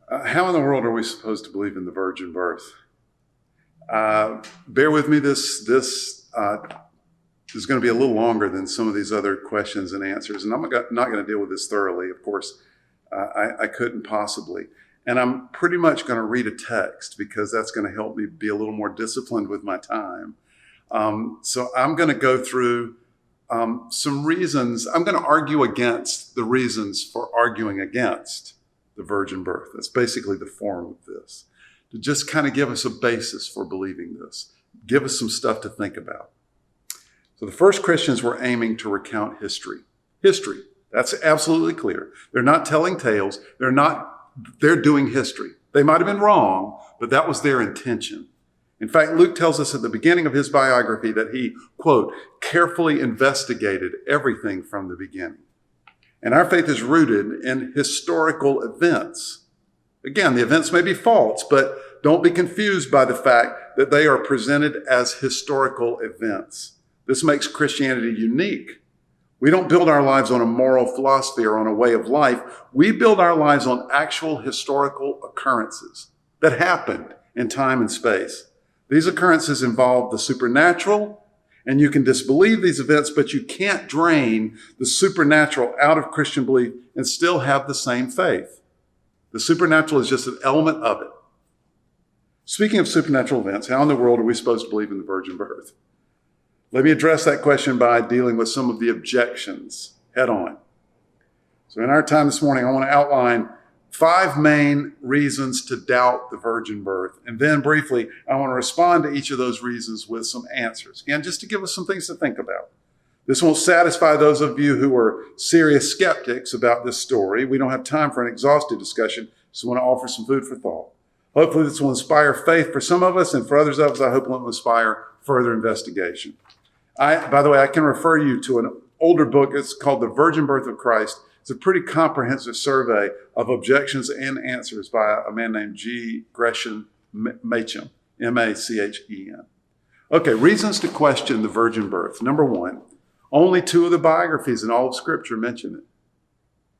How in the world are we supposed to believe in the virgin birth? Bear with me. This is going to be a little longer than some of these other questions and answers, and I'm not going to deal with this thoroughly. Of course, I couldn't possibly. And I'm pretty much going to read a text because that's going to help me be a little more disciplined with my time. So I'm going to go through some reasons. I'm going to argue against the reasons for arguing against the virgin birth. That's basically the form of this, to just kind of give us a basis for believing this, give us some stuff to think about. So the first Christians were aiming to recount history. History, that's absolutely clear. They're not telling tales. They're doing history. They might have been wrong, but that was their intention. In fact, Luke tells us at the beginning of his biography that he, quote, carefully investigated everything from the beginning. And our faith is rooted in historical events. Again, the events may be false, but don't be confused by the fact that they are presented as historical events. This makes Christianity unique. We don't build our lives on a moral philosophy or on a way of life. We build our lives on actual historical occurrences that happened in time and space. These occurrences involve the supernatural, and you can disbelieve these events, but you can't drain the supernatural out of Christian belief and still have the same faith. The supernatural is just an element of it. Speaking of supernatural events, how in the world are we supposed to believe in the virgin birth? Let me address that question by dealing with some of the objections head on. So in our time this morning, I want to outline 5 main reasons to doubt the virgin birth. And then briefly, I want to respond to each of those reasons with some answers. Again, just to give us some things to think about. This won't satisfy those of you who are serious skeptics about this story. We don't have time for an exhaustive discussion, so I want to offer some food for thought. Hopefully this will inspire faith for some of us, and for others of us, I hope it will inspire further investigation. By the way, I can refer you to an older book. It's called The Virgin Birth of Christ. It's a pretty comprehensive survey of objections and answers by a man named G. Gresham Machen, M-A-C-H-E-N. Okay, reasons to question the virgin birth. Number 1, only 2 of the biographies in all of Scripture mention it.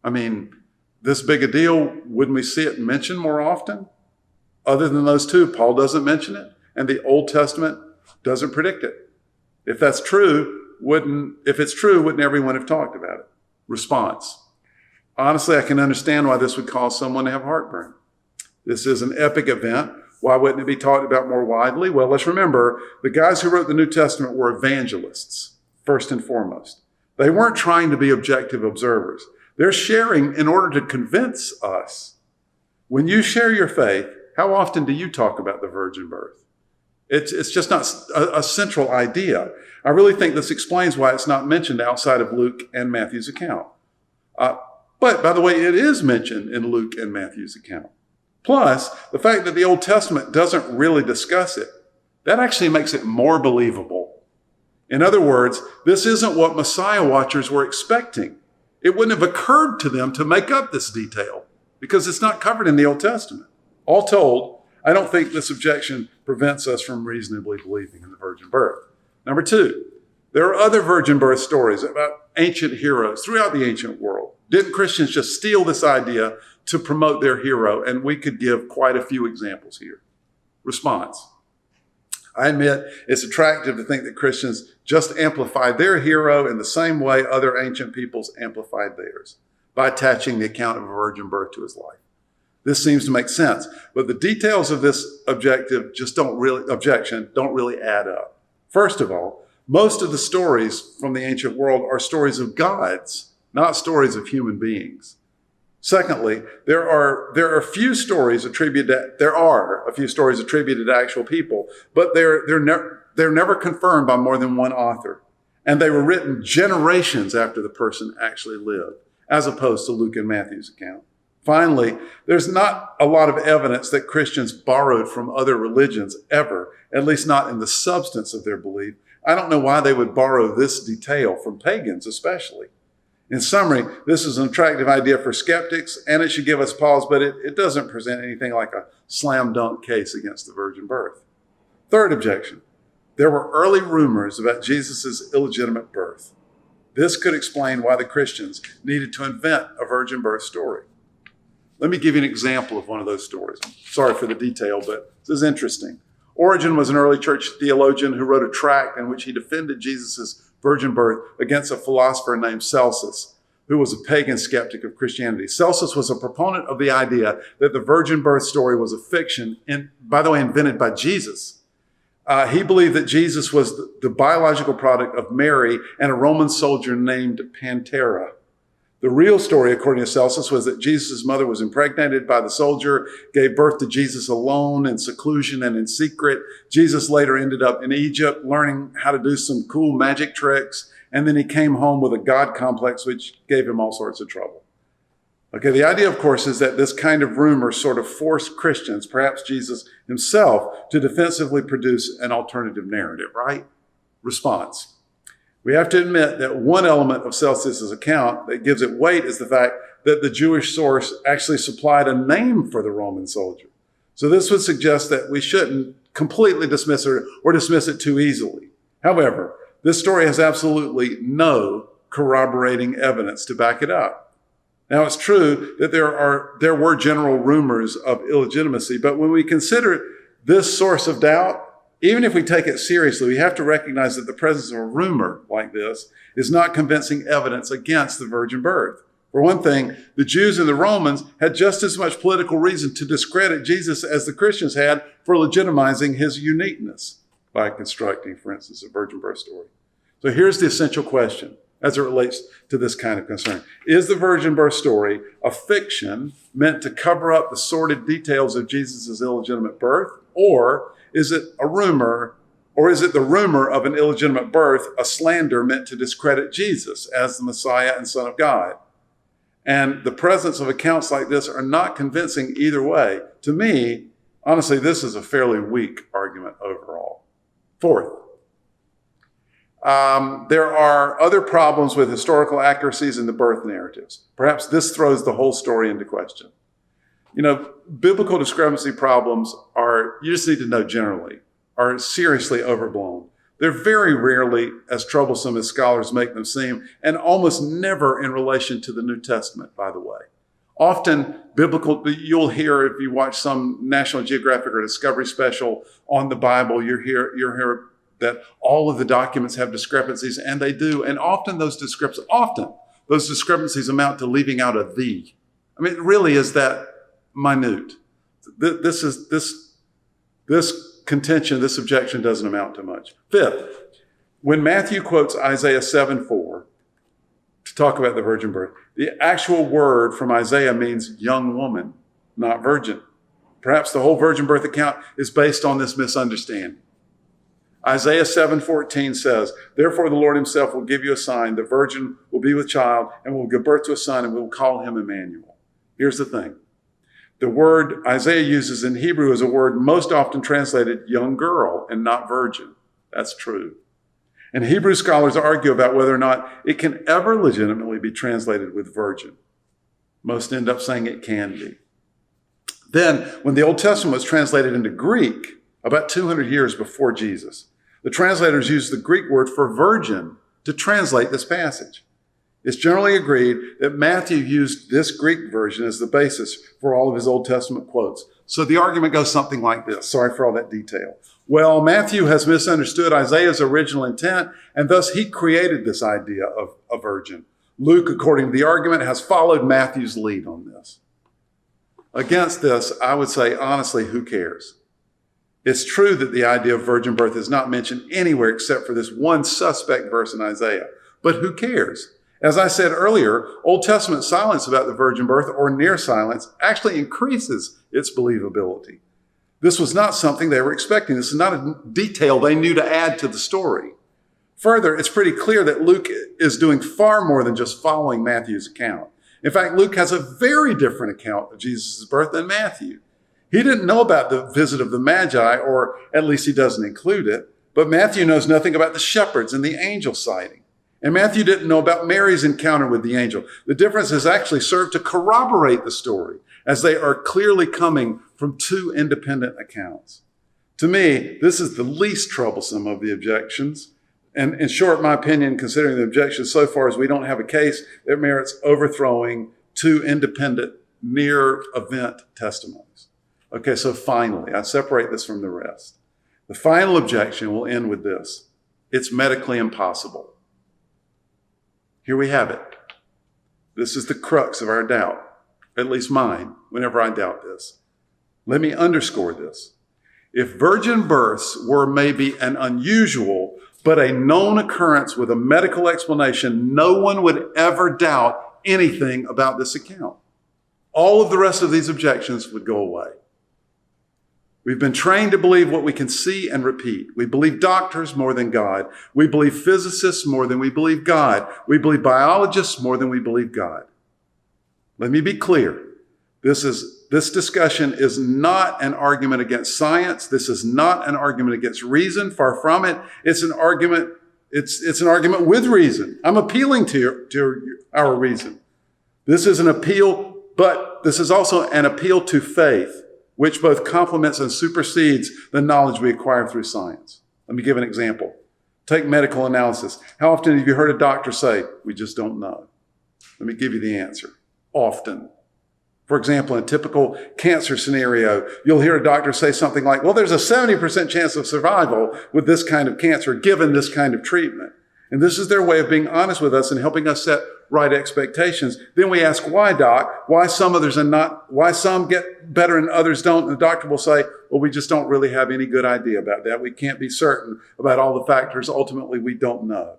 I mean, this big a deal, wouldn't we see it mentioned more often? Other than those 2, Paul doesn't mention it, and the Old Testament doesn't predict it. If it's true, wouldn't everyone have talked about it? Response. Honestly, I can understand why this would cause someone to have heartburn. This is an epic event. Why wouldn't it be talked about more widely? Well, let's remember, the guys who wrote the New Testament were evangelists, first and foremost. They weren't trying to be objective observers. They're sharing in order to convince us. When you share your faith, how often do you talk about the virgin birth? It's just not a central idea. I really think this explains why it's not mentioned outside of Luke and Matthew's account. But by the way, it is mentioned in Luke and Matthew's account. Plus, the fact that the Old Testament doesn't really discuss it, that actually makes it more believable. In other words, this isn't what Messiah watchers were expecting. It wouldn't have occurred to them to make up this detail because it's not covered in the Old Testament. All told, I don't think this objection prevents us from reasonably believing in the virgin birth. Number 2, there are other virgin birth stories about ancient heroes throughout the ancient world. Didn't Christians just steal this idea to promote their hero? And we could give quite a few examples here. Response. I admit it's attractive to think that Christians just amplified their hero in the same way other ancient peoples amplified theirs, by attaching the account of a virgin birth to his life. This seems to make sense, but the details of this objection don't really add up. First of all, most of the stories from the ancient world are stories of gods, not stories of human beings. Secondly, there are a few stories attributed to actual people, but they're never confirmed by more than one author, and they were written generations after the person actually lived, as opposed to Luke and Matthew's account. Finally, there's not a lot of evidence that Christians borrowed from other religions ever, at least not in the substance of their belief. I don't know why they would borrow this detail from pagans especially. In summary, this is an attractive idea for skeptics, and it should give us pause, but it doesn't present anything like a slam dunk case against the virgin birth. Third objection, there were early rumors about Jesus' illegitimate birth. This could explain why the Christians needed to invent a virgin birth story. Let me give you an example of one of those stories. Sorry for the detail, but this is interesting. Origen was an early church theologian who wrote a tract in which he defended Jesus' virgin birth against a philosopher named Celsus, who was a pagan skeptic of Christianity. Celsus was a proponent of the idea that the virgin birth story was a fiction, and by the way, invented by Jesus. He believed that Jesus was the biological product of Mary and a Roman soldier named Pantera. The real story, according to Celsus, was that Jesus' mother was impregnated by the soldier, gave birth to Jesus alone in seclusion and in secret. Jesus later ended up in Egypt learning how to do some cool magic tricks, and then he came home with a God complex, which gave him all sorts of trouble. Okay, the idea, of course, is that this kind of rumor sort of forced Christians, perhaps Jesus himself, to defensively produce an alternative narrative, right? Response. We have to admit that one element of Celsus's account that gives it weight is the fact that the Jewish source actually supplied a name for the Roman soldier. So this would suggest that we shouldn't completely dismiss it or dismiss it too easily. However, this story has absolutely no corroborating evidence to back it up. Now, it's true that there were general rumors of illegitimacy, but when we consider this source of doubt, even if we take it seriously, we have to recognize that the presence of a rumor like this is not convincing evidence against the virgin birth. For one thing, the Jews and the Romans had just as much political reason to discredit Jesus as the Christians had for legitimizing his uniqueness by constructing, for instance, a virgin birth story. So here's the essential question as it relates to this kind of concern. Is the virgin birth story a fiction meant to cover up the sordid details of Jesus' illegitimate birth, or is it a rumor, or is it the rumor of an illegitimate birth, a slander meant to discredit Jesus as the Messiah and Son of God? And the presence of accounts like this are not convincing either way. To me, honestly, this is a fairly weak argument overall. Fourth, there are other problems with historical accuracies in the birth narratives. Perhaps this throws the whole story into question. You know, biblical discrepancy problems you just need to know generally, are seriously overblown. They're very rarely as troublesome as scholars make them seem, and almost never in relation to the New Testament, by the way. Often you'll hear, if you watch some National Geographic or Discovery special on the Bible, you'll hear that all of the documents have discrepancies, and they do. And often those discrepancies amount to leaving out a "the." I mean, it really is that minute. This contention, this objection doesn't amount to much. Fifth, when Matthew quotes Isaiah 7:4 to talk about the virgin birth, the actual word from Isaiah means young woman, not virgin. Perhaps the whole virgin birth account is based on this misunderstanding. Isaiah 7:14 says, "Therefore the Lord himself will give you a sign. The virgin will be with child and will give birth to a son, and we will call him Emmanuel." Here's the thing. The word Isaiah uses in Hebrew is a word most often translated young girl and not virgin. That's true. And Hebrew scholars argue about whether or not it can ever legitimately be translated with virgin. Most end up saying it can be. Then, when the Old Testament was translated into Greek, about 200 years before Jesus, the translators used the Greek word for virgin to translate this passage. It's generally agreed that Matthew used this Greek version as the basis for all of his Old Testament quotes. So the argument goes something like this. Sorry for all that detail. Well, Matthew has misunderstood Isaiah's original intent, and thus he created this idea of a virgin. Luke, according to the argument, has followed Matthew's lead on this. Against this, I would say, honestly, who cares? It's true that the idea of virgin birth is not mentioned anywhere except for this one suspect verse in Isaiah. But who cares? As I said earlier, Old Testament silence about the virgin birth, or near silence, actually increases its believability. This was not something they were expecting. This is not a detail they knew to add to the story. Further, it's pretty clear that Luke is doing far more than just following Matthew's account. In fact, Luke has a very different account of Jesus' birth than Matthew. He didn't know about the visit of the Magi, or at least he doesn't include it, but Matthew knows nothing about the shepherds and the angel sighting. And Matthew didn't know about Mary's encounter with the angel. The difference has actually served to corroborate the story, as they are clearly coming from two independent accounts. To me, this is the least troublesome of the objections. And in short, my opinion, considering the objections so far, is we don't have a case that merits overthrowing two independent near event testimonies. Okay, so finally, I separate this from the rest. The final objection will end with this. It's medically impossible. Here we have it. This is the crux of our doubt, at least mine, whenever I doubt this. Let me underscore this. If virgin births were maybe an unusual but a known occurrence with a medical explanation, no one would ever doubt anything about this account. All of the rest of these objections would go away. We've been trained to believe what we can see and repeat. We believe doctors more than God. We believe physicists more than we believe God. We believe biologists more than we believe God. Let me be clear. This discussion is not an argument against science. This is not an argument against reason. Far from it. It's an argument. It's an argument with reason. I'm appealing to our reason. This is an appeal, but this is also an appeal to faith, which both complements and supersedes the knowledge we acquire through science. Let me give an example. Take medical analysis. How often have you heard a doctor say, "We just don't know"? Let me give you the answer. Often. For example, in a typical cancer scenario, you'll hear a doctor say something like, "Well, there's a 70% chance of survival with this kind of cancer given this kind of treatment." And this is their way of being honest with us and helping us set right expectations. Then we ask, "Why, doc? Why some get better and others don't?" And the doctor will say, "Well, we just don't really have any good idea about that. We can't be certain about all the factors. Ultimately, we don't know."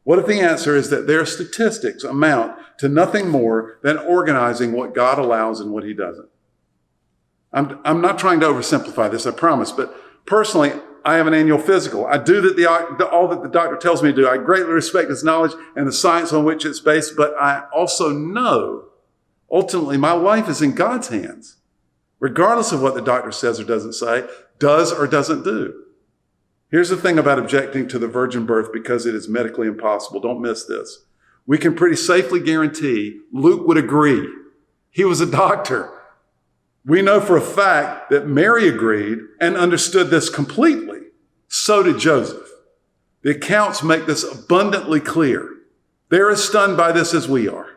What if the answer is that their statistics amount to nothing more than organizing what God allows and what he doesn't? I'm not trying to oversimplify this, I promise, but personally, I have an annual physical. I do all that the doctor tells me to do. I greatly respect his knowledge and the science on which it's based, but I also know ultimately my life is in God's hands, regardless of what the doctor says or doesn't say, does or doesn't do. Here's the thing about objecting to the virgin birth because it is medically impossible. Don't miss this. We can pretty safely guarantee Luke would agree. He was a doctor. We know for a fact that Mary agreed and understood this completely. So did Joseph. The accounts make this abundantly clear. They're as stunned by this as we are.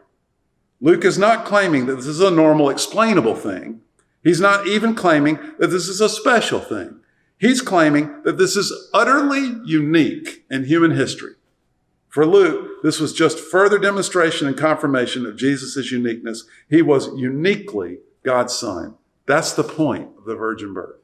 Luke is not claiming that this is a normal, explainable thing. He's not even claiming that this is a special thing. He's claiming that this is utterly unique in human history. For Luke, this was just further demonstration and confirmation of Jesus' uniqueness. He was uniquely God's son. That's the point of the virgin birth.